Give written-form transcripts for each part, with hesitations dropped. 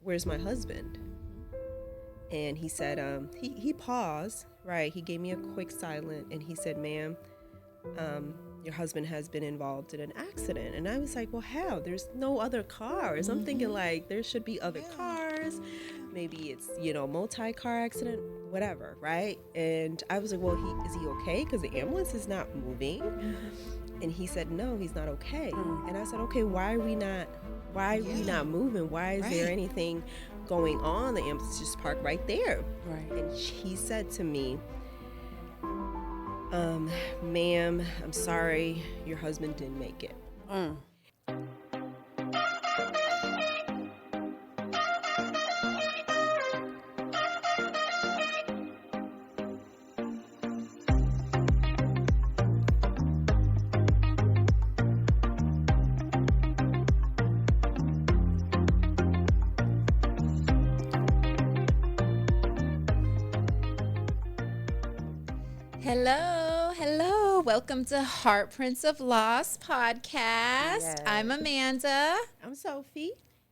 where's my husband? And he said, he paused, right? He gave me a quick silent, and he said, ma'am, your husband has been involved in an accident. And I was like, well, how? There's no other cars. I'm thinking like there should be other cars. Maybe it's, multi-car accident, whatever, right? And I was like, well, is he okay? Because the ambulance is not moving. And he said, no, he's not okay. And I said, okay, why are we not moving? Why is there anything going on? The ambulance is just parked right there. Right. And he said to me, ma'am, I'm sorry, your husband didn't make it. Hello. Welcome to Heartprints of Loss podcast. Yes. I'm Amanda. I'm Sophy.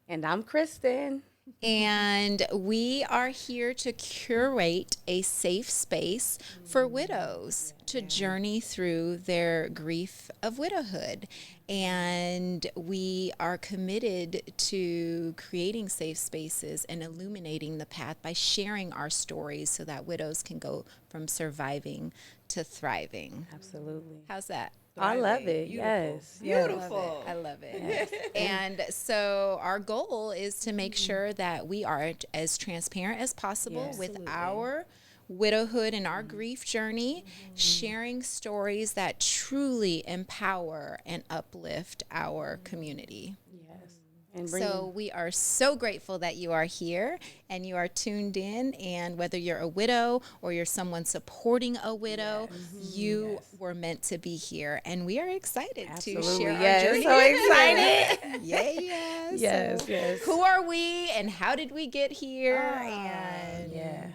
And I'm Kristin. And we are here to curate a safe space for widows to journey through their grief of widowhood. And we are committed to creating safe spaces and illuminating the path by sharing our stories so that widows can go from surviving to thriving. Absolutely. How's that? I love it. Beautiful. Yes. Beautiful. I love it. Yes. And so our goal is to make sure that we are as transparent as possible Yes. with Absolutely. our widowhood and our grief journey, sharing stories that truly empower and uplift our community. Yes. And So we are so grateful that you are here and you are tuned in. And whether you're a widow or you're someone supporting a widow, you were meant to be here. And we are excited to share our journey. So excited. Yes. Yes, So yes. who are we and how did we get here? And Yeah.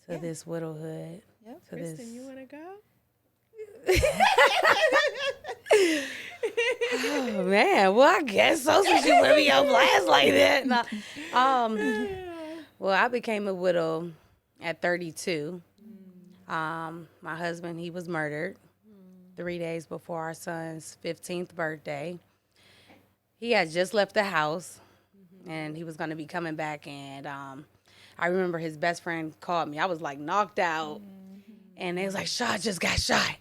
To this widowhood. Yep. To this. Kristin, you want to go? Oh man, well I guess so since you put me on blast like that. No. Well, I became a widow at 32. My husband, he was murdered 3 days before our son's 15th birthday. He had just left the house and he was going to be coming back, and I remember his best friend called me. I was like knocked out, and they was like, "Shaw just got shot."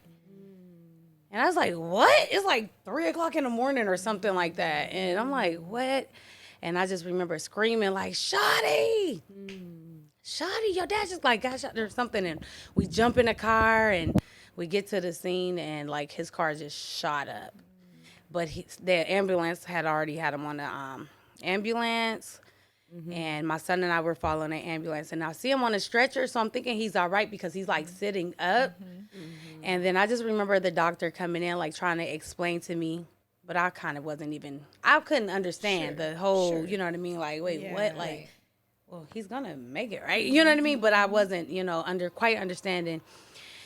And I was like, what? It's like 3 o'clock in the morning or something like that. And I'm like, what? And I just remember screaming like, Shotty, Shotty, your dad just like got shot or something. And we jump in the car and we get to the scene and like his car just shot up. But the ambulance had already had him on the ambulance. And my son and I were following the ambulance, and I see him on a stretcher, so I'm thinking he's all right because he's like sitting up. And then I just remember the doctor coming in, like trying to explain to me, but I kind of I couldn't understand the whole, you know what I mean? Like, wait, what? Like, well, he's gonna make it, right? You know what I mean? But I wasn't, quite understanding.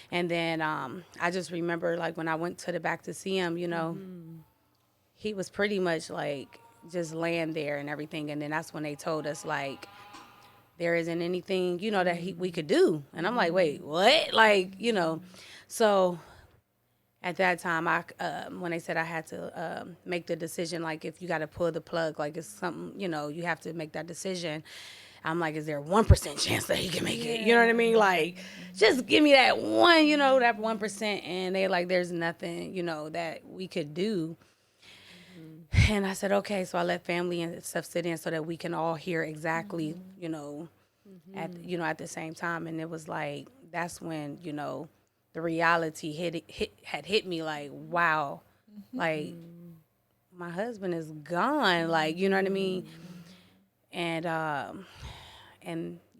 And then I just remember, like, when I went to the back to see him, he was pretty much like just laying there and everything. And then that's when they told us, like, there isn't anything, that we could do. And I'm like, wait, what? Like, so at that time, when they said I had to make the decision, like, if you got to pull the plug, like it's something, you have to make that decision. I'm like, is there a 1% chance that he can make it? You know what I mean? Like, just give me that one, that 1%. And they like, there's nothing, that we could do. And I said, okay. So I let family and stuff sit in so that we can all hear exactly, at the same time. And it was like, that's when, the reality had hit me like, wow, like my husband is gone. Like, you know what I mean? And,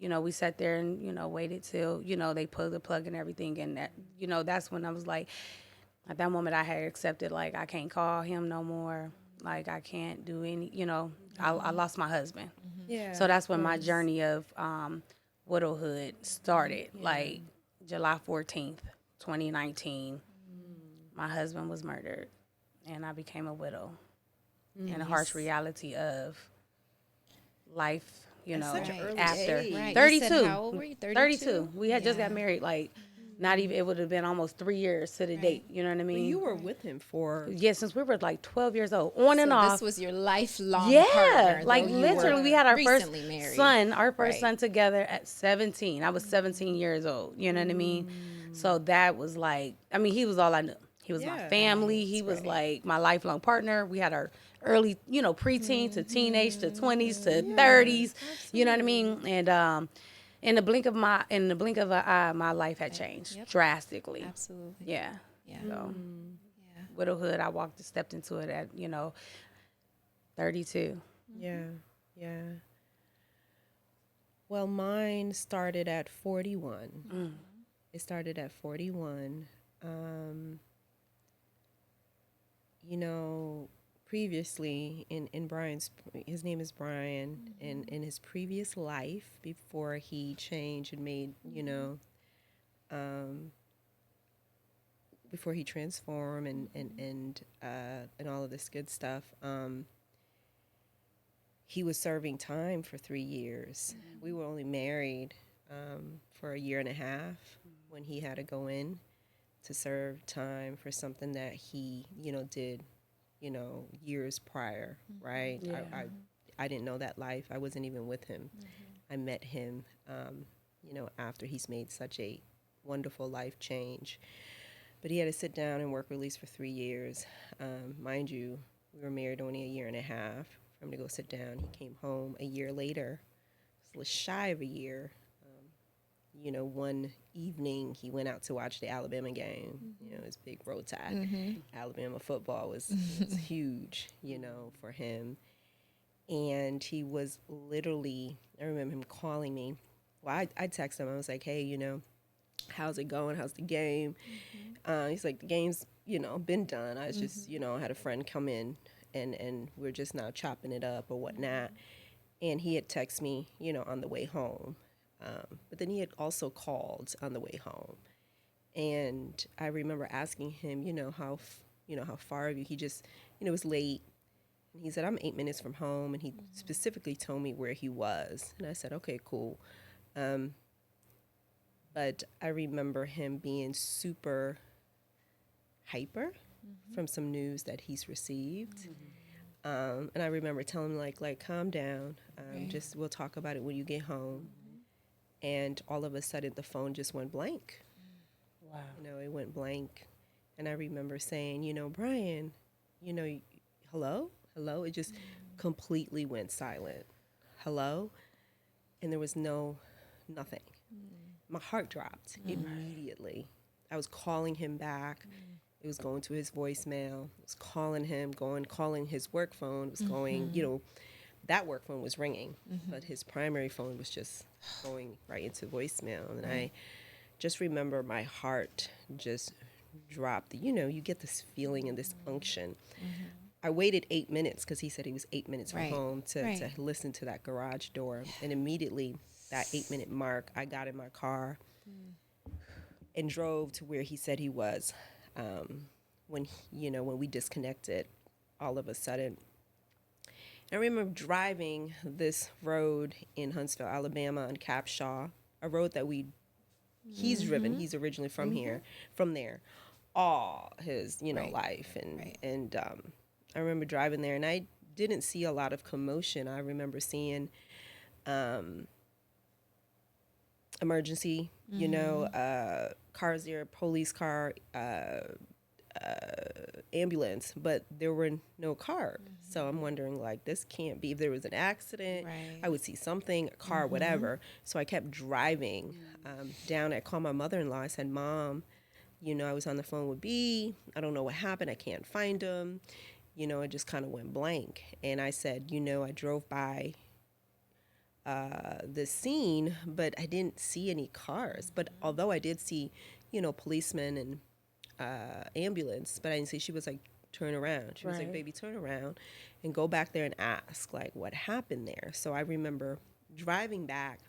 we sat there and, waited till, they pulled the plug and everything. And that, that's when I was like, at that moment I had accepted, like, I can't call him no more. Like, I can't do any, I lost my husband. Yeah. So that's when my journey of widowhood started, like July 14th, 2019. My husband was murdered, and I became a widow. And the harsh reality of life, you know, such an early after age. Right. You 32. said how old were you? 32? We had just got Yeah. married, like, not even, it would have been almost 3 years to the date. You know what I But mean? you were with him for Yeah, since we were like 12 years old, on and So off. this was your lifelong Yeah, partner. like though you literally, were we had our first recently married. son, Right. together at 17. I was 17 years old. You know what I mean? So that was like, I mean, he was all I knew. He was my Yeah. family. He was like my lifelong partner. We had our early, you know, preteen to teenage to 20s to 30s. You know what I mean? And in the blink of an eye, my life had changed drastically. Absolutely. Yeah. Yeah. So Yeah. widowhood, I stepped into it at 32. Yeah, yeah. Well, mine started at 41. It started at 41. You know, previously in Brian's, his name is Brian, and in his previous life, before he changed and made, before he transformed and all of this good stuff, he was serving time for 3 years. We were only married for a year and a half when he had to go in to serve time for something that he, did, years prior, right? Yeah. I didn't know that life. I wasn't even with him. I met him, after he's made such a wonderful life change. But he had to sit down and work release for 3 years. Mind you, we were married only a year and a half for him to go sit down. He came home a year later, it was shy of a year. One evening he went out to watch the Alabama game, his big road tide. Alabama football was huge, for him. And he was literally, I remember him calling me. Well, I texted him. I was like, hey, how's it going? How's the game? He's like, the game's, been done. I was just, I had a friend come in and we're just now chopping it up or whatnot. And he had texted me, on the way home. But then he had also called on the way home. And I remember asking him, how far are you? He just, it was late. And he said, I'm 8 minutes from home. And he specifically told me where he was. And I said, okay, cool. But I remember him being super hyper from some news that he's received. And I remember telling him, like, calm down. Just we'll talk about it when you get home. And all of a sudden, the phone just went blank. Wow. It went blank. And I remember saying, Brian, hello? Hello? It just completely went silent. Hello? And there was nothing. My heart dropped immediately. I was calling him back. It was going to his voicemail. I was calling him, calling his work phone. It was going, that work phone was ringing, but his primary phone was just going right into voicemail. And I just remember my heart just dropped. You get this feeling and this unction. I waited 8 minutes because he said he was 8 minutes from home to listen to that garage door. And immediately, that 8-minute mark, I got in my car and drove to where he said he was. When we disconnected, all of a sudden, I remember driving this road in Huntsville, Alabama, on Capshaw, a road that he's driven. He's originally from from there, all his, life. And I remember driving there, and I didn't see a lot of commotion. I remember seeing emergency, cars there, police car, ambulance, but there were no cars. So I'm wondering, like, this can't be. If there was an accident, I would see something, a car, whatever. So I kept driving down. I called my mother-in-law. I said, Mom, I was on the phone with B. I don't know what happened. I can't find him. It just kind of went blank. And I said, I drove by the scene, but I didn't see any cars. But although I did see, policemen and ambulance, but I didn't see. She was like, turn around. She was like, baby, turn around and go back there and ask, like, what happened there. So I remember driving back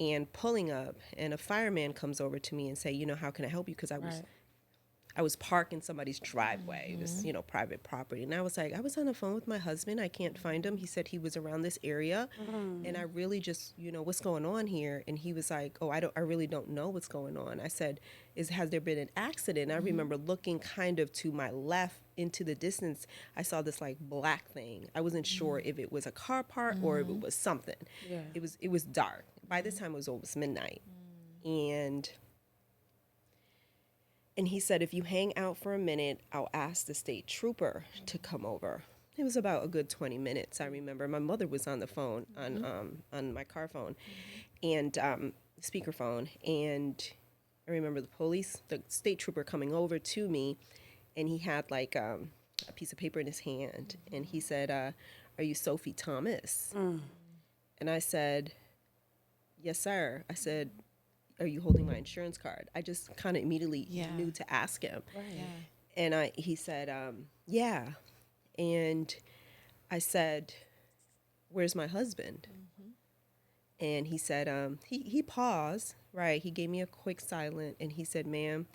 and pulling up, and a fireman comes over to me and say, how can I help you? Because I I was parked in somebody's driveway. It was, private property. And I was like, I was on the phone with my husband. I can't find him. He said he was around this area. And I really just, what's going on here? And he was like, oh, I really don't know what's going on. I said, has there been an accident? I remember looking kind of to my left into the distance. I saw this like black thing. I wasn't sure if it was a car part or if it was something. Yeah. It was dark. By this time it was almost midnight. And he said, if you hang out for a minute, I'll ask the state trooper to come over. It was about a good 20 minutes. I remember my mother was on the phone on my car phone and speakerphone. And I remember the state trooper coming over to me, and he had like a piece of paper in his hand. And he said, are you Sophy Thomas? And I said, yes, sir. I said, are you holding my insurance card? I just kind of immediately knew to ask him. Right. Yeah. And he said, yeah. And I said, where's my husband? And he said, he paused, right? He gave me a quick silent, and he said, ma'am,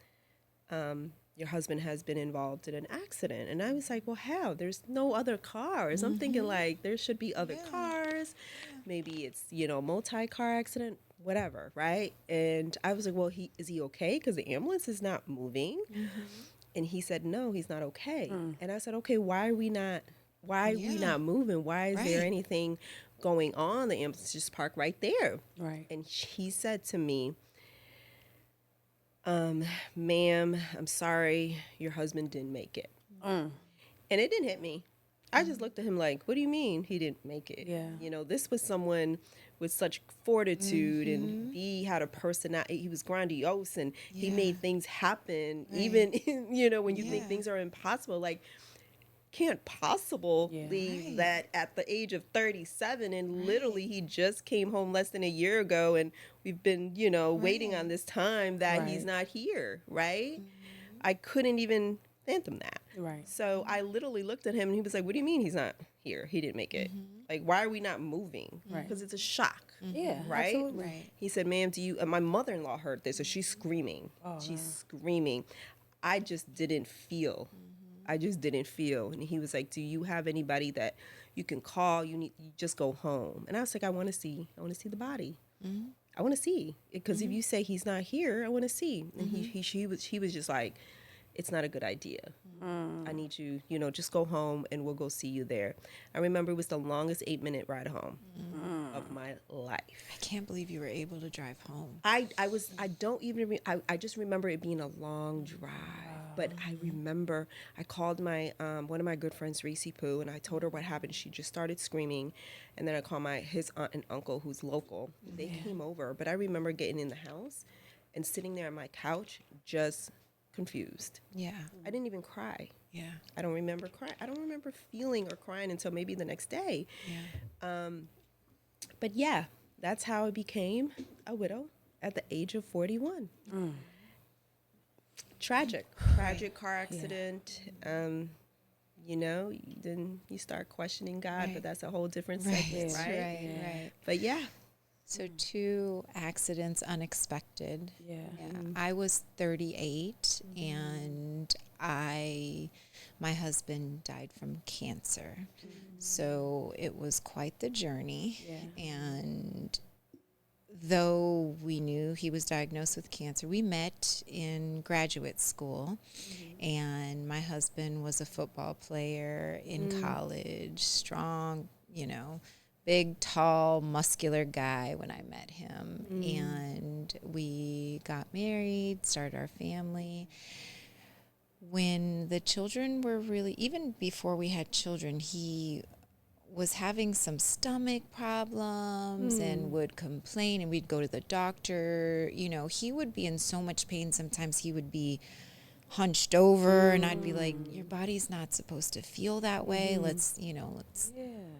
your husband has been involved in an accident. And I was like, well, how? There's no other cars. I'm thinking like there should be other cars. Maybe it's, multi-car accident, whatever, right? And I was like, well, is he okay? Because the ambulance is not moving. And he said, no, he's not okay. And I said, okay, why are we not moving? Why is there anything going on? The ambulance is just parked right there. Right. And he said to me, ma'am, I'm sorry, your husband didn't make it. And it didn't hit me. I just looked at him like, what do you mean he didn't make it? Yeah. This was someone with such fortitude, and he had a personality. He was grandiose, and he made things happen, even, when you think things are impossible. Like, can't possibly leave that at the age of 37, and literally he just came home less than a year ago, and we've been, waiting on this time that he's not here, right? I couldn't even fathom that. Right. So I literally looked at him, and he was like, what do you mean he's not here? He didn't make it. Like, why are we not moving? Right. Because it's a shock. Yeah. Right? Absolutely. Right. He said, ma'am, my mother-in-law heard this, so she's screaming. She's screaming. I just didn't feel. I just didn't feel. And he was like, do you have anybody that you can call? You just go home. And I was like, I want to see the body. I want to see. Because if you say he's not here, I want to see. And he was just like, it's not a good idea. I need you, just go home and we'll go see you there. I remember it was the longest 8-minute ride home of my life. I can't believe you were able to drive home. I just remember it being a long drive. But I remember I called my one of my good friends, Reese Pooh, and I told her what happened. She just started screaming. And then I called his aunt and uncle, who's local. They came over. But I remember getting in the house and sitting there on my couch just confused. Yeah. I didn't even cry. Yeah. I don't remember crying. I don't remember feeling or crying until maybe the next day. Yeah. But yeah, that's how I became a widow at the age of 41. Tragic car accident. Then you start questioning God, but that's a whole different segment, right? Right. But yeah. So 2 accidents unexpected. Yeah. I was 38 and my husband died from cancer. So it was quite the journey. Yeah. And though we knew he was diagnosed with cancer, we met in graduate school. And my husband was a football player in college, strong, big, tall, muscular guy when I met him. And we got married, started our family. When the children were even before we had children, he was having some stomach problems and would complain, and we'd go to the doctor. He would be in so much pain. Sometimes he would be hunched over, and I'd be like, your body's not supposed to feel that way. Let's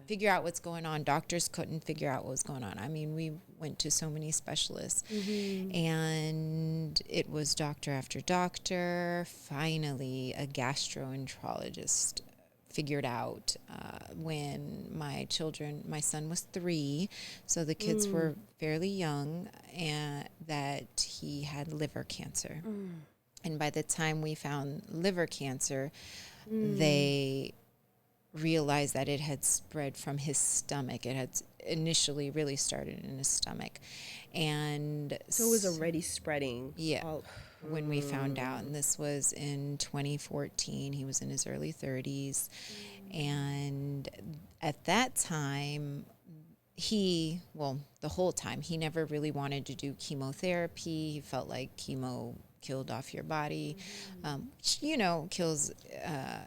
figure out what's going on. Doctors couldn't figure out what was going on. I mean, we went to so many specialists, and it was doctor after doctor. Finally, a gastroenterologist figured out when my son was 3, so the kids were fairly young, and that he had liver cancer. And by the time we found liver cancer, they realized that it had spread from his stomach. It had initially really started in his stomach. And So it was already spreading. yeah, when we found out. And this was in 2014. He was in his early 30s. And at that time, the whole time, he never really wanted to do chemotherapy. He felt like chemo killed off your body, which, kills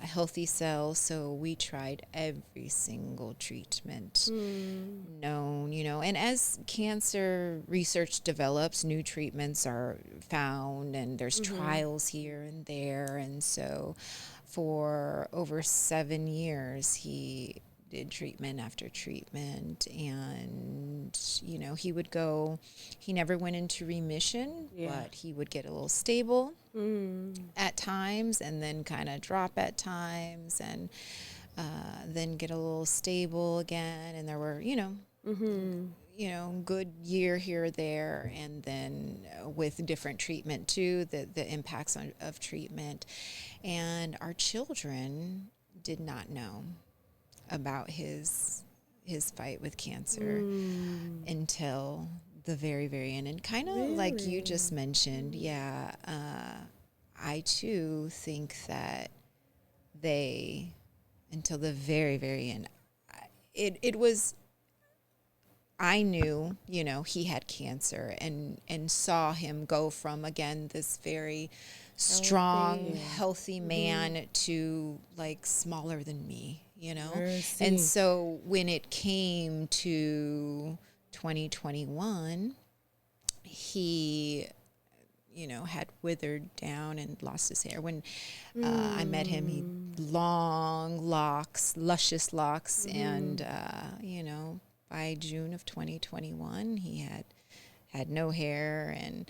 healthy cells. So we tried every single treatment known, and as cancer research develops, new treatments are found and there's trials here and there. And so for over 7 years, he did treatment after treatment, and he never went into remission, but he would get a little stable at times and then kind of drop at times, and then get a little stable again. And there were good year here or there, and then with different treatment too, the impacts of treatment. And our children did not know about his fight with cancer until the very, very end. And kind of like you just mentioned, I too think that until the very, very end, it was, I knew, he had cancer, and saw him go from, again, this very strong, healthy man to like smaller than me, Mercy. And so when it came to 2021, he, had withered down and lost his hair. When I met him, he long locks, luscious locks, and by June of 2021, he had no hair. And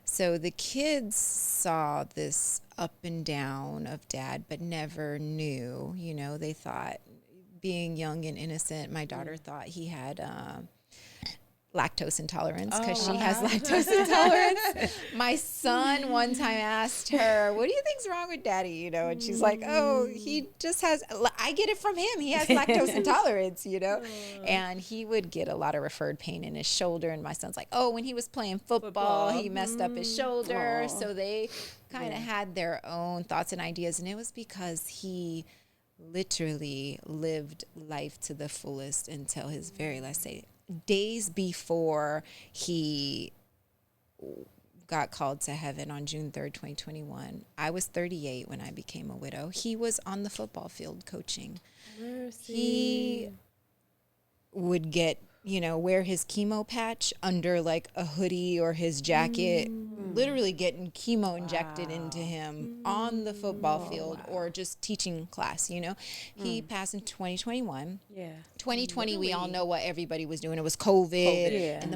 so the kids saw this up and down of Dad, but never knew. They thought, being young and innocent, my daughter thought he had lactose intolerance, because she has lactose intolerance. My son one time asked her, "What do you think's wrong with Daddy?" And she's like, "Oh, he just has, I get it from him. He has lactose intolerance, And he would get a lot of referred pain in his shoulder. And my son's like, "Oh, when he was playing football. He messed up his shoulder." So they kind of had their own thoughts and ideas. And it was because he literally lived life to the fullest until his very last day. Days before he got called to heaven on June 3rd, 2021, I was 38 when I became a widow. He was on the football field coaching. Mercy. He would get, wear his chemo patch under like a hoodie or his jacket, literally getting chemo injected into him on the football field or just teaching class, He passed in 2021. Yeah. 2020, we all know what everybody was doing. It was COVID. And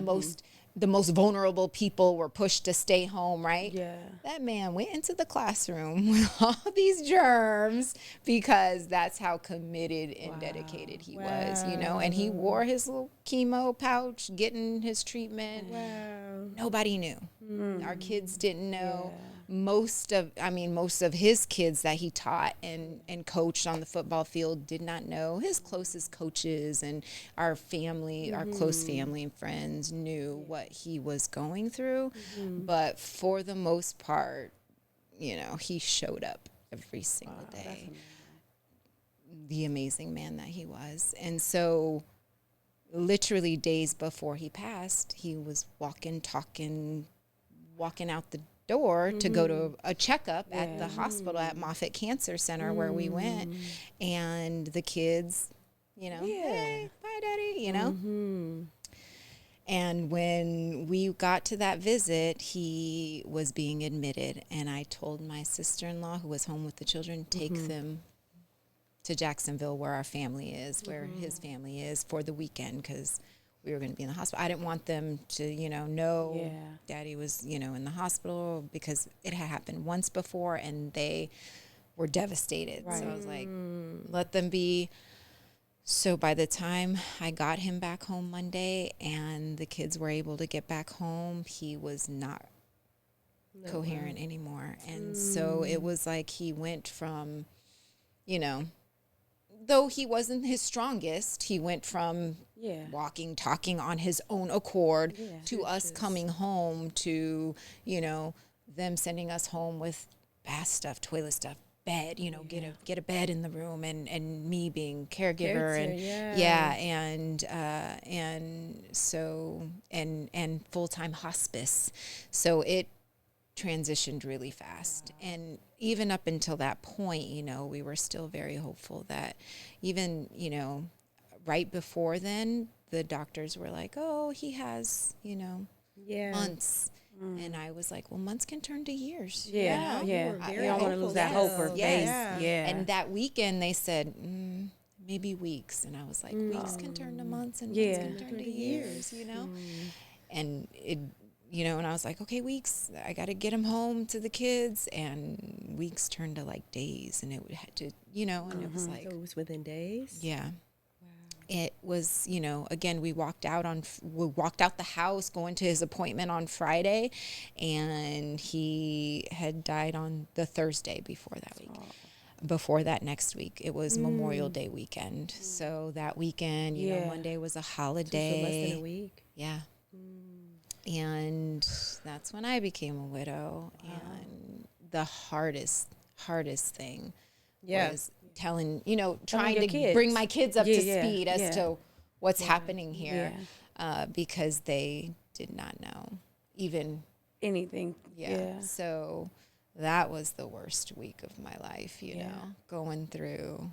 the most vulnerable people were pushed to stay home, right? Yeah. That man went into the classroom with all these germs because that's how committed and dedicated he was, and he wore his little chemo pouch, getting his treatment. Wow. Nobody knew. Our kids didn't know. Most of his kids that he taught and coached on the football field did not know. His closest coaches and our family, our close family and friends knew what he was going through. But for the most part, he showed up every single day. The amazing man that he was. And so literally days before he passed, he was walking out the door to go to a checkup at the hospital at Moffitt Cancer Center where we went, and the kids, "Hey, bye, Daddy," And when we got to that visit, he was being admitted, and I told my sister-in-law, who was home with the children, take them to Jacksonville, where our family is, where his family is, for the weekend, because we were going to be in the hospital. I didn't want them to, know Daddy was, in the hospital, because it had happened once before and they were devastated. Right. So I was like, let them be. So by the time I got him back home Monday and the kids were able to get back home, he was not coherent anymore. And so it was like he went from, though he wasn't his strongest, he went from walking, talking on his own accord to us coming home to, them sending us home with bath stuff, toilet stuff, bed, get a bed in the room, and me being caregiver and so and full-time hospice. So it transitioned really fast. And even up until that point, we were still very hopeful that even, right before then, the doctors were like, oh, he has, months. And I was like, well, months can turn to years. Yeah. You don't want to lose that hope or faith. Yeah. And that weekend they said, maybe weeks. And I was like, weeks can turn to months and months can turn to years, And it, and I was like, okay, weeks, I got to get him home to the kids. And weeks turned to like days. And it had to, and it was like. So it was within days? Yeah. It was, again, we walked out the house going to his appointment on Friday, and he had died on the Thursday before that week. Before that next week, it was Memorial Day weekend. So that weekend, Monday was a holiday. So less than a week. Yeah. And that's when I became a widow. And the hardest thing was telling, trying to bring my kids up to speed as to what's happening here, because they did not know even anything. So that was the worst week of my life, going through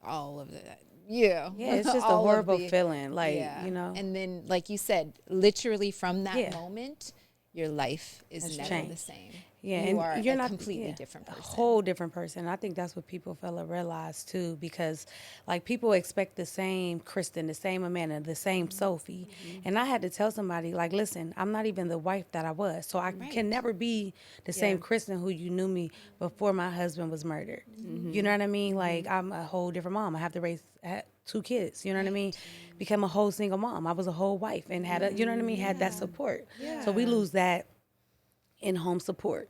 all of that. It's just a horrible feeling, And then, like you said, literally from that moment, your life is never the same. You are you're not completely different person. A whole different person. I think that's what people fail to realize too, because like people expect the same Kristin, the same Amanda, the same Sophy. And I had to tell somebody, like, listen, I'm not even the wife that I was. So I can never be the same Kristin who you knew me before my husband was murdered. You know what I mean? Like, I'm a whole different mom. I have to raise 2 kids, you know what I mean? Became a whole single mom. I was a whole wife and had a, you know what I mean? Had that support. So we lose that in-home support.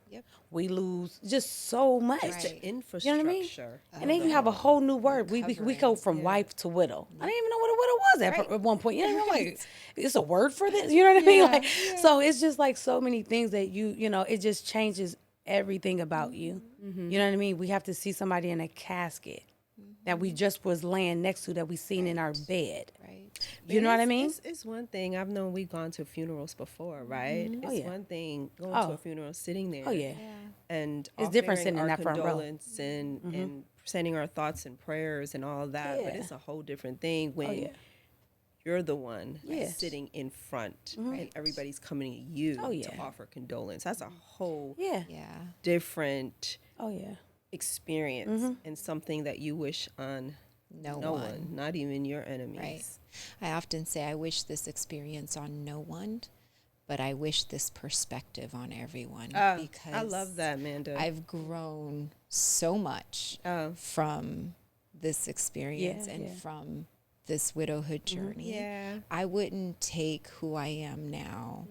We lose just so much. The infrastructure. You know what I mean? And then you have a whole new word. We go from wife to widow. I didn't even know what a widow was at one point. You know, like, it's a word for this. You know what I mean? Like, so it's just like so many things that it just changes everything about you. You know what I mean? We have to see somebody in a casket that we just was laying next to, that we seen in our bed. You know what I mean? It's one thing. I've known we've gone to funerals before, right? It's one thing going to a funeral, sitting there. And it's different sitting in our that front row. condolence and sending our thoughts and prayers and all of that. But it's a whole different thing when you're the one sitting in front and everybody's coming to you to offer condolence. That's a whole different experience and something that you wish on no one, not even your enemies. I often say I wish this experience on no one, but I wish this perspective on everyone, because I love that, Amanda. I've grown so much from this experience and from this widowhood journey. I wouldn't take who I am now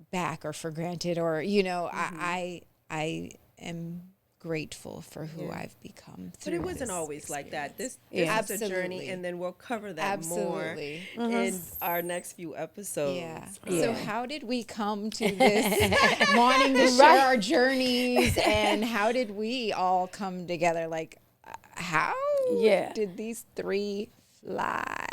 back or for granted, or I am grateful for who I've become through. But it wasn't always like that. This is a journey, and then we'll cover that more in our next few episodes. So how did we come to this wanting to share our journeys, and how did we all come together? Like, how did these 3 fly?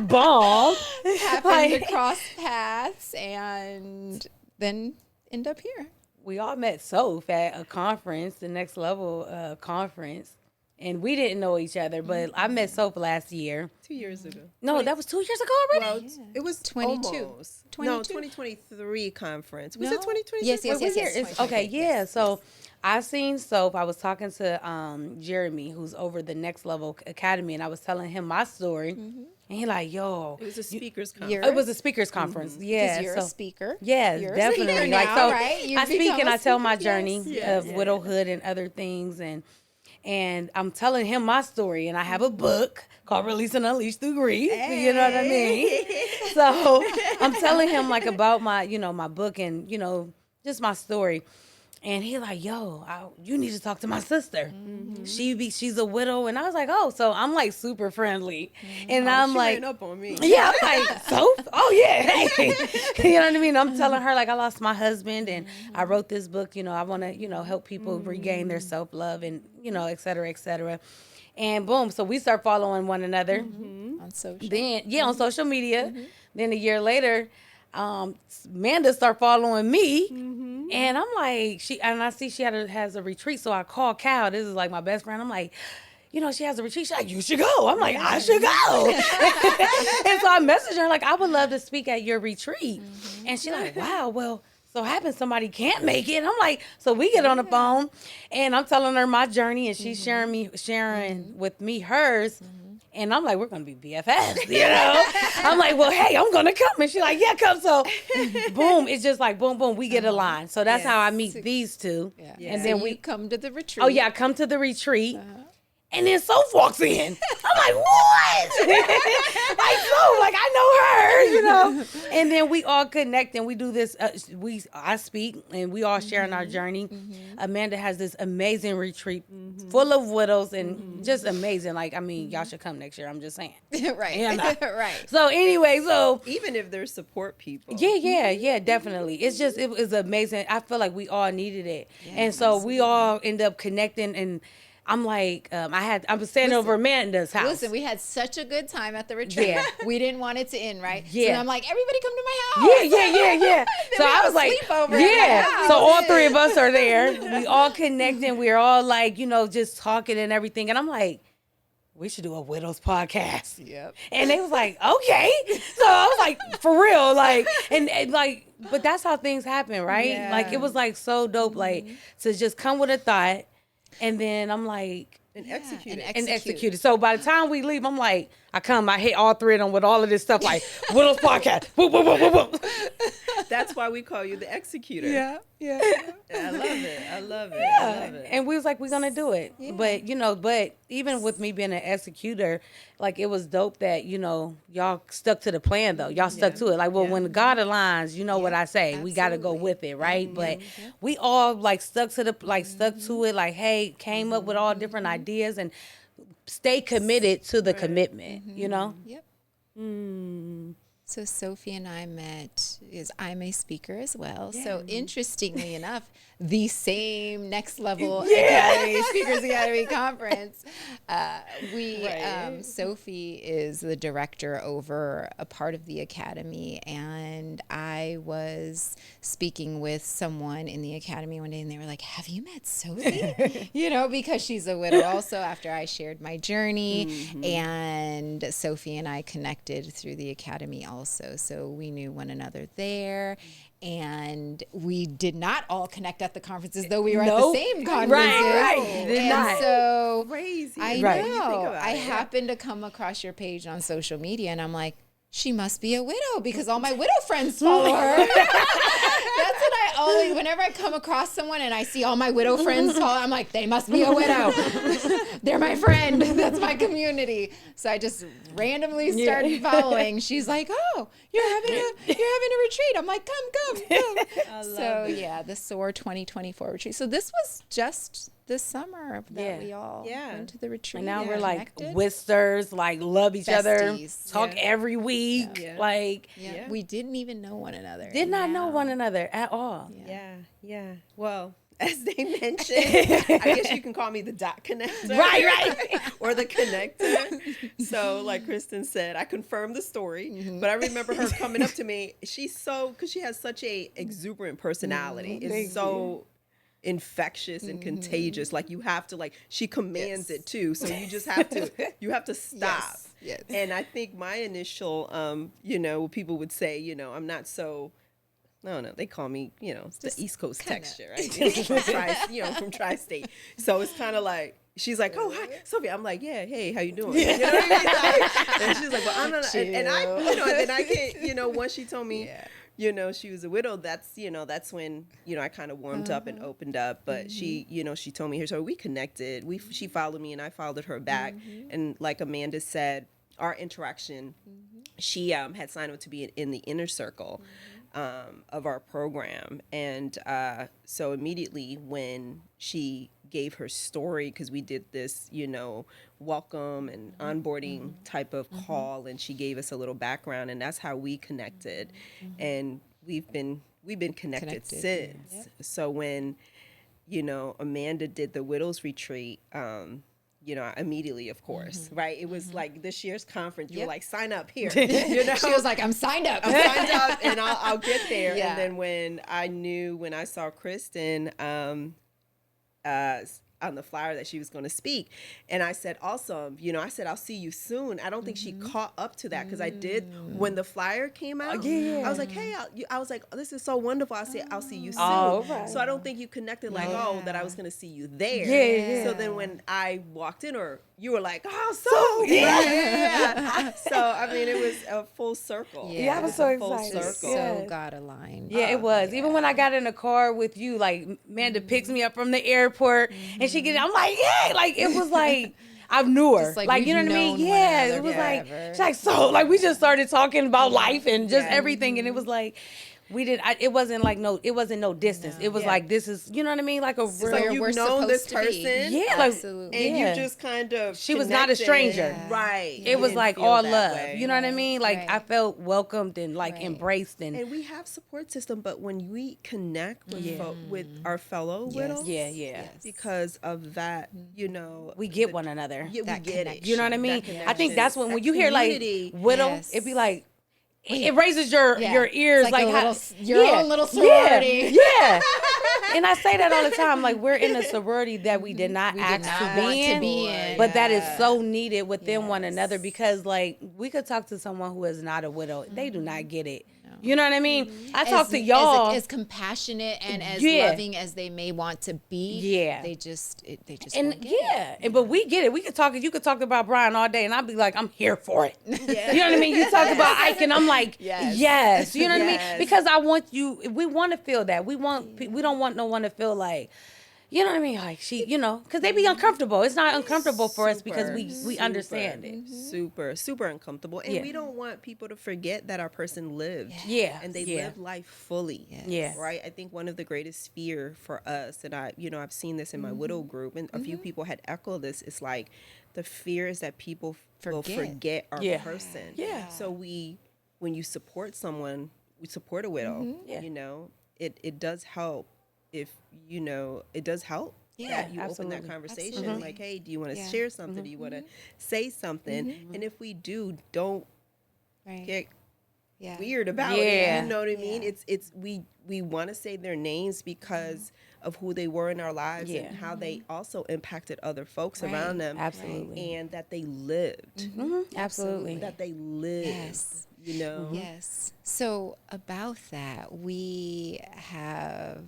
Bomb. Happened to cross paths and then end up here. We all met Soph at a conference, the Next Level conference, and we didn't know each other, but I met Soph last year. 2 years ago. No, that was 2 years ago already? Well, it was 22. Almost. No, 2023 conference. Was it 2023? Yes. Okay, so I seen Soph. I was talking to Jeremy, who's over the Next Level Academy, and I was telling him my story. And he like, yo. It was a speaker's conference. It was a speaker's conference. Yeah. You're a speaker. Yeah, you're definitely. A speaker like, now, so right? I speak and I tell my journey of widowhood and other things. And I'm telling him my story, and I have a book called Release and Unleash Through Grief. Hey. You know what I mean? So I'm telling him like about my, my book and, just my story. And he like, yo, you need to talk to my sister. Mm-hmm. She's a widow. And I was like, oh, so I'm like super friendly. Mm-hmm. And I'm she like, ran up on me. Yeah, I'm like, so? Oh yeah. Hey. You know what I mean? I'm telling her like I lost my husband and I wrote this book, I want to, help people regain their self-love and, et cetera, et cetera. And boom, so we start following one another. On social. Then, on social media. Mm-hmm. Then a year later, Amanda start following me, and I'm like, I see she has a retreat, so I call Cal. This is like my best friend. I'm like, she has a retreat. She's like, you should go. I'm like, I should go. And so I messaged her like, I would love to speak at your retreat, and she's like, wow, well. So happens somebody can't make it. I'm like, so we get on the phone, and I'm telling her my journey, and she's sharing with me hers. And I'm like, we're going to be BFFs, I'm like, well, hey, I'm going to come. And she's like, yeah, come. So, boom, it's just like, boom, boom, we get aligned. So that's how I meet these two. Yeah. And so then we come to the retreat. Oh, yeah, I come to the retreat. And then Soph walks in. I'm like, what? I know her, And then we all connect and we do this. I speak and we all sharing our journey. Amanda has this amazing retreat full of widows and just amazing. Like, y'all should come next year. I'm just saying. Right. Right. So anyway, even if there's support people. Yeah, definitely. It was amazing. I feel like we all needed it. Yeah, and so absolutely. We all end up connecting and I'm like, I was standing over Amanda's house. Listen, we had such a good time at the retreat. Yeah. We didn't want it to end, right? Yeah. So I'm like, everybody come to my house. Yeah. So I was like, so all three of us are there. We all connecting. We're all like, just talking and everything. And I'm like, we should do a widows podcast. Yep. And they was like, okay. So I was like, for real, like, and like, but that's how things happen, right? Yeah. Like, it was like so dope, like, to just come with a thought. And then I'm like, execute it. So by the time we leave, I'm like, I hit all three of them with all of this stuff, like, Widows Podcast. Whoop, whoop, whoop, whoop, whoop. That's why we call you the executor. Yeah. I love it. And we was like, we're going to do it. Yeah. But even with me being an executor, like, it was dope that, y'all stuck to the plan, though. Y'all stuck to it. Like, well, when God aligns, what I say. Absolutely. We got to go with it, right? But we all, like, stuck to it. Like, hey, came up with all different ideas and stay committed to the commitment, Yep. So Sophy and I met, I'm a speaker as well. Yeah. So interestingly enough, the same Next Level Academy, Speakers Academy conference. Sophy is the director over a part of the academy, and I was speaking with someone in the academy one day, and they were like, "Have you met Sophy?" Because she's a widow. Also, after I shared my journey, and Sophy and I connected through the academy also, so we knew one another there. And we did not all connect at the conferences, though we were at the same conferences. Right. Did not. So crazy. I know. I happened to come across your page on social media, and I'm like, she must be a widow because all my widow friends follow her. That's what I always, whenever I come across someone and I see all my widow friends follow, I'm like, they must be a widow. They're my friend. That's my community. So I just randomly started following. She's like, oh, you're having a retreat. I'm like, come. The SOAR 2024 retreat. So this was just this summer that we all went to the retreat. And now we're like whisters, like love each other, talk every week. Yeah. Like, we didn't even know one another. Did not know one another at all. Yeah. Well, as they mentioned, I guess you can call me the dot connector. Right. Or the connector. So like Kristin said, I confirmed the story, but I remember her coming up to me. Because she has such a exuberant personality. It's so infectious and contagious. Like, you have to, like, she commands it too. So you just have to stop. Yes. And I think my initial, people would say, I'm not so, I don't know, they call me, the East Coast texture, right? From Tri-State. So it's kind of like, she's like, oh, hi, Sophy. I'm like, yeah, hey, how you doing? You know what I mean? And she's like, well, I'm not, and I, and then I get, once she told me, she was a widow, that's, that's when, I kind of warmed up and opened up. But she, she told me here, so we connected. She followed me and I followed her back. And like Amanda said, our interaction, she had signed up to be in the inner circle of our program. And so immediately when she gave her story, because we did this, welcome and onboarding type of call, and she gave us a little background, and that's how we connected. And we've been connected since. Yep. So when, Amanda did the Widows Retreat, immediately, of course, right? It was like this year's conference. You were like, sign up here. She was like, I'm signed up. I'm signed up, and I'll get there. Yeah. And then when I saw Kristin on the flyer that she was going to speak, and I said, awesome. I said, I'll see you soon. I don't think she caught up to that, because I did when the flyer came out. I was like, hey, I was like, oh, this is so wonderful. I'll see you soon. Oh, right. So I don't think you connected that I was going to see you there. Yeah. So then when I walked in, or you were like, oh, so yeah. So I mean, it was a full circle. Yeah, I was so excited. So God aligned. Yeah, it was. Even when I got in the car with you, like Amanda picks me up from the airport, and she gets, I'm like, yeah, like it was like I knew her, like you know what I mean? Yeah, it was like she's like, so like we just started talking about life and just everything, and it was like. It wasn't no distance. No. It was like, this is, you know what I mean? Like a real. Like you've known this person. Yeah. Absolutely. And you just kind of She was not a stranger. Yeah. Right. It was like all love. Way. You know what I mean? Like I felt welcomed and like embraced. And we have support system, but when we connect with our fellow widows. Because of that, we get one another. Yeah, we get it. You know what I mean? I think that's when you hear like widow, it'd be like, it raises your ears like your own little sorority. Yeah. And I say that all the time. Like, we're in a sorority that we did not ask to be in, but that is so needed within one another, because like we could talk to someone who is not a widow. They do not get it. You know what I mean? I talk to y'all as compassionate and as loving as they may want to be. Yeah, they just but we get it. We could talk. You could talk about Brian all day, and I'd be like, I'm here for it. Yeah. You know what I mean? You talk about Ike, and I'm like, yes. You know what I mean? Because I want you. We want to feel that. We don't want no one to feel like. You know what I mean? Like because they be uncomfortable. It's not uncomfortable for us because we understand it. Super uncomfortable. And we don't want people to forget that our person lived. Yeah. And they lived life fully. Yeah. Right? I think one of the greatest fear for us, and I've seen this in my widow group, and a few people had echoed this, it's like the fear is that people will forget our person. Yeah. So when you support someone, we support a widow, it does help. If it does help that you open that conversation. Like, hey, do you want to share something? Do you want to say something? And if we do, don't get weird about it. You know what I mean? It's we want to say their names because of who they were in our lives and how they also impacted other folks around them. Absolutely. And that they lived. Absolutely. That they lived. Yes. Yes. So about that, we have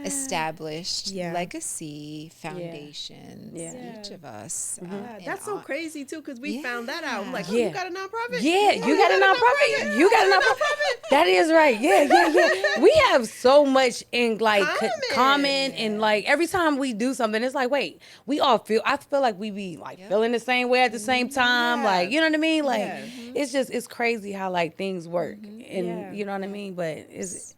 established legacy foundations, each of us. That's so crazy too, because we found that out. I'm like, you got a nonprofit? Yeah, you got a nonprofit. You got a nonprofit. That is right. Yeah. We have so much in like common and like every time we do something, it's like, wait, I feel like we be like feeling the same way at the same time. Like, you know what I mean? Like, it's crazy how like things work. And you know what I mean? But it's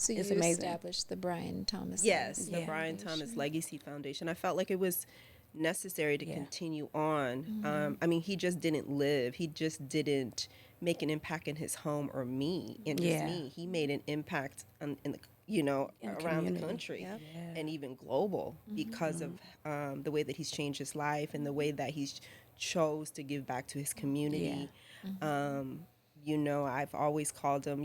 amazing. Established the Brian Thomas. The Brian Thomas Legacy Foundation. I felt like it was necessary to continue on. I mean, he just didn't live. He just didn't make an impact in his home or me and just me. He made an impact in the around the country and even global because of the way that he's changed his life and the way that he's chose to give back to his community. I've always called him,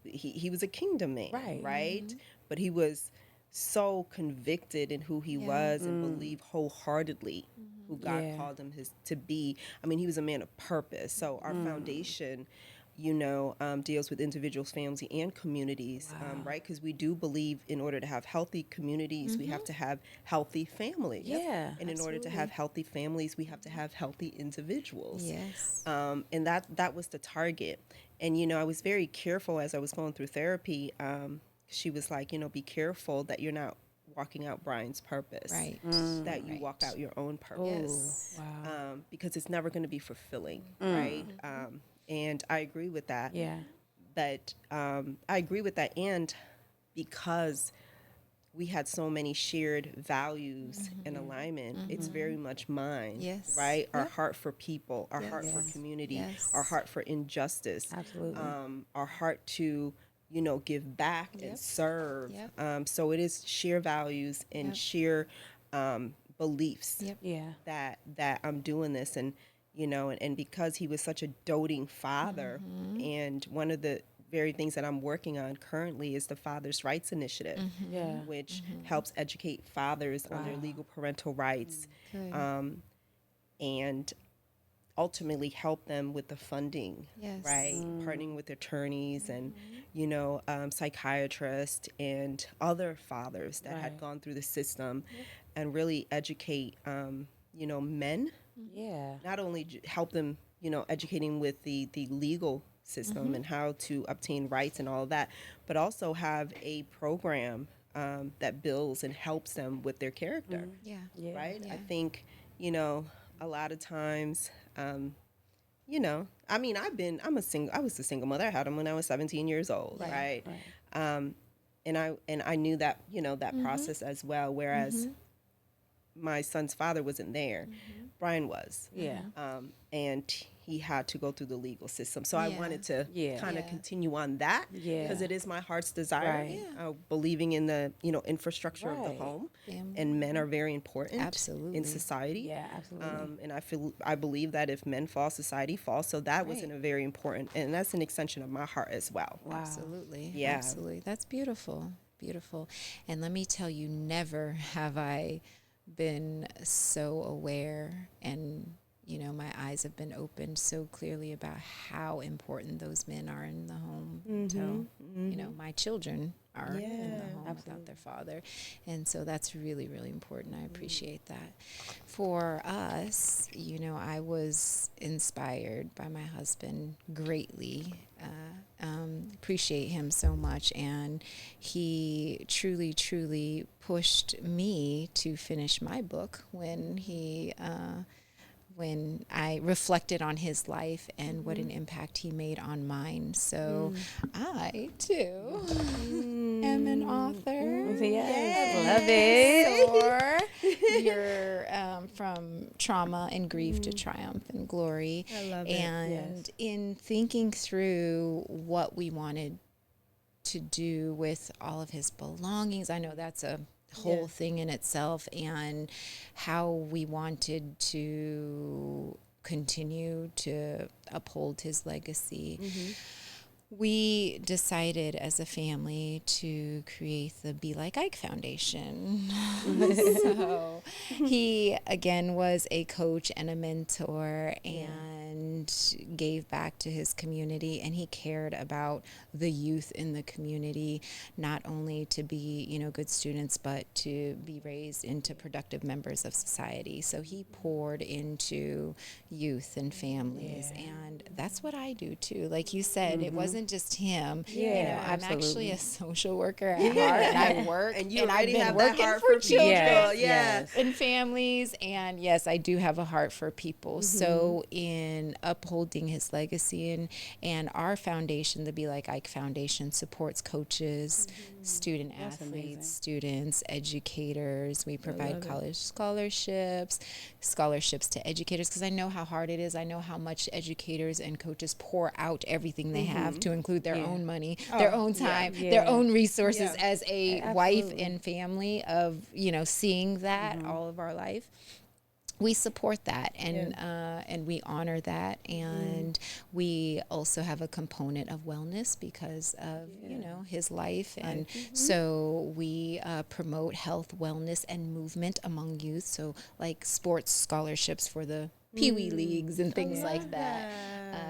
he was a kingdom man, right? But he was so convicted in who he was and believed wholeheartedly who God called him to be. I mean, he was a man of purpose. So our foundation, deals with individuals, families, and communities, right? Because we do believe in order to have healthy communities, we have to have healthy families. Yeah, And in order to have healthy families, we have to have healthy individuals. Yes. And that was the target. And, I was very careful as I was going through therapy. She was like, be careful that you're not walking out Brian's purpose. Right. That you walk out your own purpose. Yes. Wow. Because it's never going to be fulfilling, right? And I agree with that. Yeah. But I agree with that. And because we had so many shared values and alignment, it's very much mine. Yes. Right? Our heart for people, our heart for Yes. community, Yes. our heart for injustice, Absolutely. our heart to, give back and serve. Yep. So it is share values and share beliefs Yep. Yeah. that I'm doing this. And, and because he was such a doting father, and one of the very things that I'm working on currently is the Father's Rights Initiative, Yeah. which helps educate fathers on their legal parental rights, Good. and ultimately help them with the funding, Yes. right? Partnering with attorneys and, psychiatrists and other fathers that had Right. gone through the system, and really educate, men. Yeah. Not only help them, educating with the legal system and how to obtain rights and all of that, but also have a program that builds and helps them with their character, Yeah. Yeah. right? Yeah. I think, a lot of times, I was a single mother. I had him when I was 17 years old, right? And I knew that, that process as well, whereas my son's father wasn't there. Brian was. Yeah. And he had to go through the legal system. So I Yeah. wanted to Yeah. kind of Yeah. continue on that, Yeah. because it is my heart's desire. Right. Yeah. Believing in the, infrastructure of the Right. home, Family. and men are very important Absolutely. in society. Yeah. Absolutely. And I believe that if men fall, society falls. So that was Right. in a very important, and that's an extension of my heart as well. Wow. Absolutely. Yeah. Absolutely. That's beautiful. Beautiful. And let me tell you, never have I been so aware, and my eyes have been opened so clearly about how important those men are in the home until my children are in the home without their father. And so that's really, really important. I appreciate that. For us, I was inspired by my husband greatly. Appreciate him so much, and he truly, truly pushed me to finish my book when I reflected on his life and what an impact he made on mine. So I too am an author. Yeah. Love it. Or you're from trauma and grief to triumph and glory. I love it. And in thinking through what we wanted to do with all of his belongings, I know that's a whole thing in itself, and how we wanted to continue to uphold his legacy. We decided as a family to create the Be Like Ike Foundation. So he, again, was a coach and a mentor, and gave back to his community, and he cared about the youth in the community, not only to be, good students, but to be raised into productive members of society. So he poured into youth and families, and that's what I do too. Like you said, it wasn't just him. Yeah, I'm absolutely. actually a social worker at heart, and I work, And you I've already been have that working heart for for children people. Yes. and families, and yes, I do have a heart for people. So in upholding his legacy, and our foundation, the Be Like Ike Foundation, supports coaches, student athletes, amazing. students, educators. We provide college scholarships to educators, because I know how hard it is. I know how much educators and coaches pour out everything they have to include their own money, their own time, their own resources, as a wife and family of, seeing that all of our life. We support that, and we honor that, and we also have a component of wellness because of his life, and so we promote health, wellness, and movement among youth. So like sports scholarships for the Pee Wee leagues and things like that.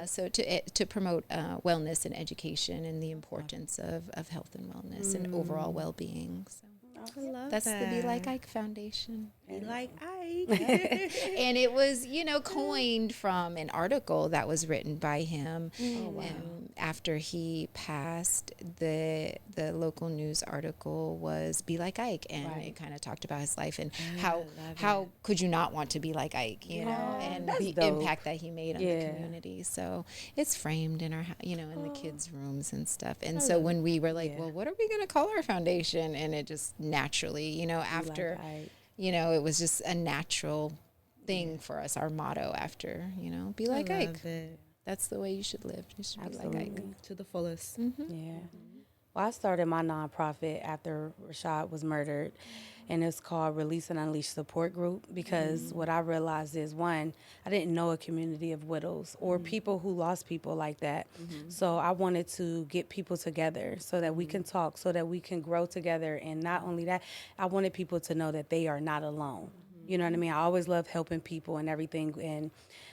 So to promote wellness and education and the importance of health and wellness and overall well-being. So. I love That's that. the Be Like Ike Foundation. Be Like Ike. And it was, coined from an article that was written by him. After he passed, the local news article was Be Like Ike, and it kind of talked about his life and how could you not want to be like Ike, and the impact that he made on the community. So it's framed in our, in the kids' rooms and stuff. And so when we were like, well, what are we going to call our foundation? And it just naturally, after, it was just a natural thing for us, our motto after, Be Like Ike. That's the way you should live. You should be like Ike. To the fullest. Yeah. Well, I started my nonprofit after Rashad was murdered, and it's called Release and Unleash Support Group, because what I realized is, one, I didn't know a community of widows or people who lost people like that. So I wanted to get people together so that we can talk, so that we can grow together. And not only that, I wanted people to know that they are not alone. You know what I mean? I always loved helping people and everything. And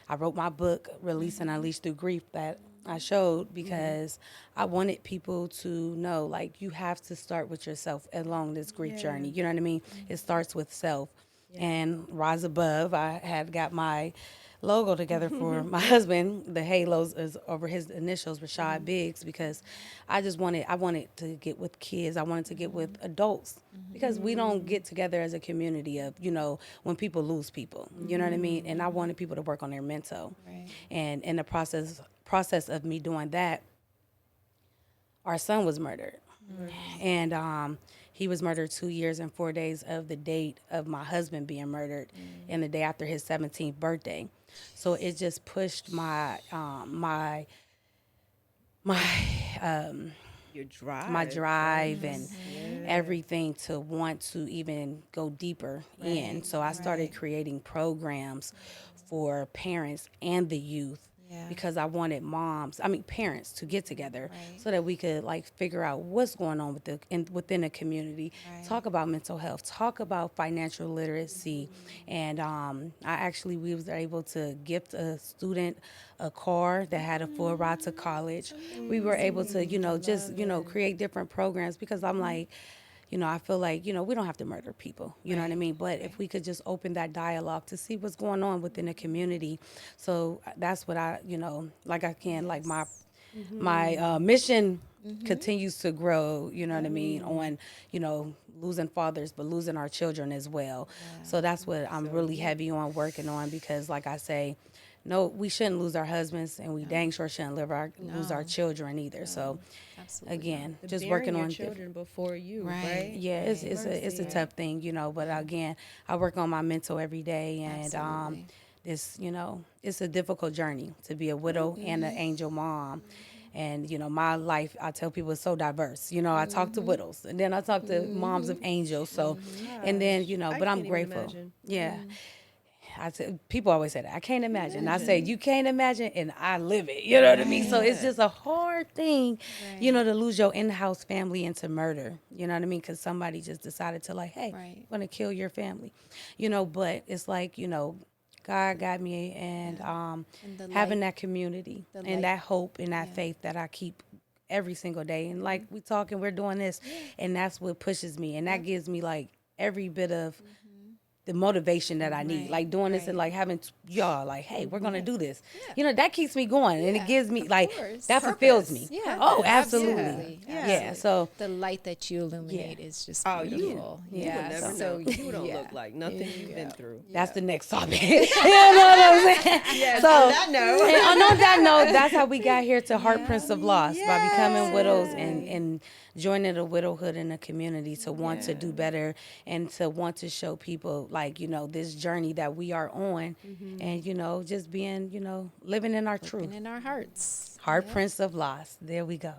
I wrote my book, Release and Unleash Through Grief, that I showed because I wanted people to know, like, you have to start with yourself along this grief journey. You know what I mean? It starts with self. And Rise Above, I had got my logo together for my husband. The halos is over his initials, Rashad Biggs, because I wanted to get with kids. I wanted to get with adults because we don't get together as a community of, when people lose people, you know what I mean? And I wanted people to work on their mental. Right. And in the process of me doing that, our son was murdered. And he was murdered 2 years and 4 days of the date of my husband being murdered, and the day after his 17th birthday. So it just pushed my Your drive. My drive and everything to want to even go deeper in. So I started creating programs for parents and the youth. Because I wanted parents to get together so that we could figure out what's going on within the community, talk about mental health, talk about financial literacy. And we was able to gift a student a car that had a full ride to college. We were able to, create different programs because I'm like, I feel like, we don't have to murder people, you know what I mean? But if we could just open that dialogue to see what's going on within the community. So that's what my mission continues to grow, you know what I mean, on, losing fathers, but losing our children as well. So that's what I'm really heavy on working on because, like I say, no, we shouldn't lose our husbands, and we dang sure shouldn't lose our children either. So, again, just working on children before you, right? Yeah, it's a tough thing, But again, I work on my mental every day, and it's a difficult journey to be a widow and an angel mom. And, my life, I tell people, is so diverse. I talk to widows, and then I talk to moms of angels. So, and then, but I'm grateful. Yeah. People always say that. I can't imagine. I say, you can't imagine, and I live it. You know what I mean? So it's just a hard thing, to lose your in-house family into murder. You know what I mean? Because somebody just decided to hey, I'm going to kill your family. But it's like, God got me, and having that community and that hope and that faith that I keep every single day. And we talking, we're doing this, and that's what pushes me. And that gives me every bit of the motivation that I need, doing this and having y'all hey, we're gonna do this. That keeps me going, and it gives me that fulfills me. Yeah. Oh, absolutely. Yeah. So the light that you illuminate is just beautiful. You would never know. You don't look like nothing you've been through. That's the next topic. You know what I'm saying? Yes, so on that note. And on that note, that's how we got here to Heartprints of Loss, by becoming widows and joining the widowhood in the community to want to do better and to want to show people this journey that we are on, and just being living in our truth, in our hearts. Heartprints of Loss. There we go.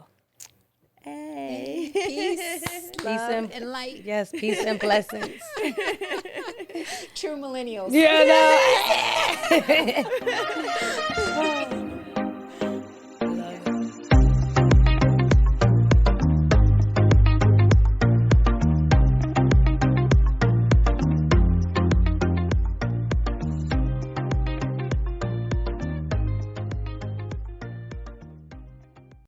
Hey, peace, love, and light. Yes, peace and blessings. True millennials. Yeah, no.